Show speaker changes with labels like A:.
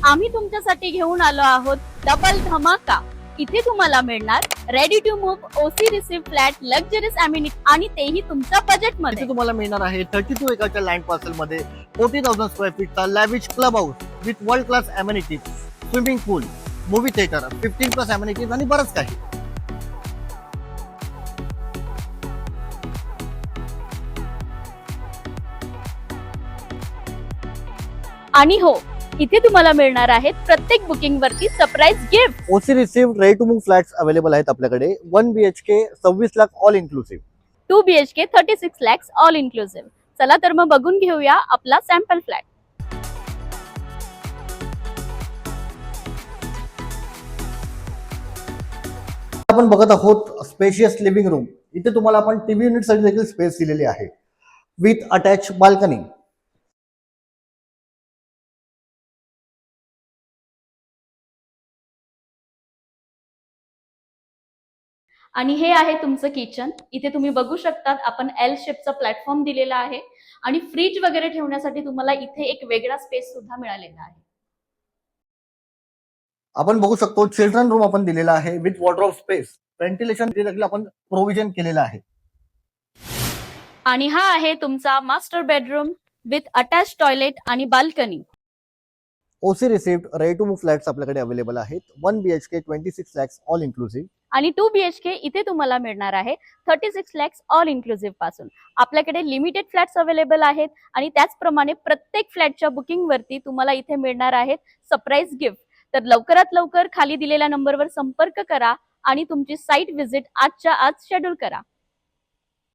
A: आम्ही तुमच्यासाठी घेऊन आलो आहोत डबल धमाका। इथे तुम्हाला मिळणार ready to move OC receive flat luxuries amenity आणि तेही तुमच्या बजेट मध्ये।
B: इथे तुम्हाला मिळणार आहे 32 एकरच्या लँड पार्सल मध्ये 40,000 स्क्वेअर फीटचा lavish club house with world class amenities, swimming pool, movie theatre, 15+ amenities आणि बरंच काही।
A: आणि हो, इथे तुम्हाला मिळणार आहेत प्रत्येक बुकिंग वरती surprise gift.
B: OC receive ready to move flats available आहेत आपल्याकडे। 1 BHK 26 lakh all inclusive,
A: 2 BHK 36 lakhs all inclusive. चला तर मग बघून घेऊया आपला सॅम्पल फ्लॅट।
B: आपण बघत आहोत स्पेशियस लिव्हिंग रूम। इथे तुम्हाला आपण टीव्ही युनिट साठी देखील स्पेस दिलेली आहे विथ अटॅच बाल्कनी।
A: आणि हे आहे तुमचं किचन। इथे तुम्ही बघू शकतात आपण एल शेपचा प्लॅटफॉर्म दिलेला आहे आणि फ्रीज वगैरे ठेवण्यासाठी तुम्हाला इथे एक वेगळा स्पेस सुद्धा मिळालेला आहे।
B: आपण बघू शकतो चिल्ड्रन रूम आपण दिलेला आहे विथ वॉर्डरोब स्पेस, व्हेंटिलेशन देखील आपण प्रोव्हिजन केलेलं आहे।
A: आणि हा आहे तुमचा master bedroom with attach toilet आणि balcony.
B: OC receive ready to move flats आपल्याकडे अवेलेबल आहेत। 1 BHK 26 lakhs ऑल इन्क्लुसिव्ह
A: आणि 2 BHK इथे तुम्हाला मिळणार आहे 36 lakhs ऑल इन्क्लुसिव्ह पासून। आपल्याकडे लिमिटेड फ्लॅट्स अवेलेबल आहेत आणि त्याचप्रमाणे प्रत्येक फ्लॅटच्या बुकिंग वरती तुम्हाला इथे मिळणार आहेत सरप्राईज गिफ्ट। तर लवकरात लवकर खाली दिलेल्या नंबरवर संपर्क करा आणि तुमची साईट व्हिजिट आजच्या आज शेड्यूल करा।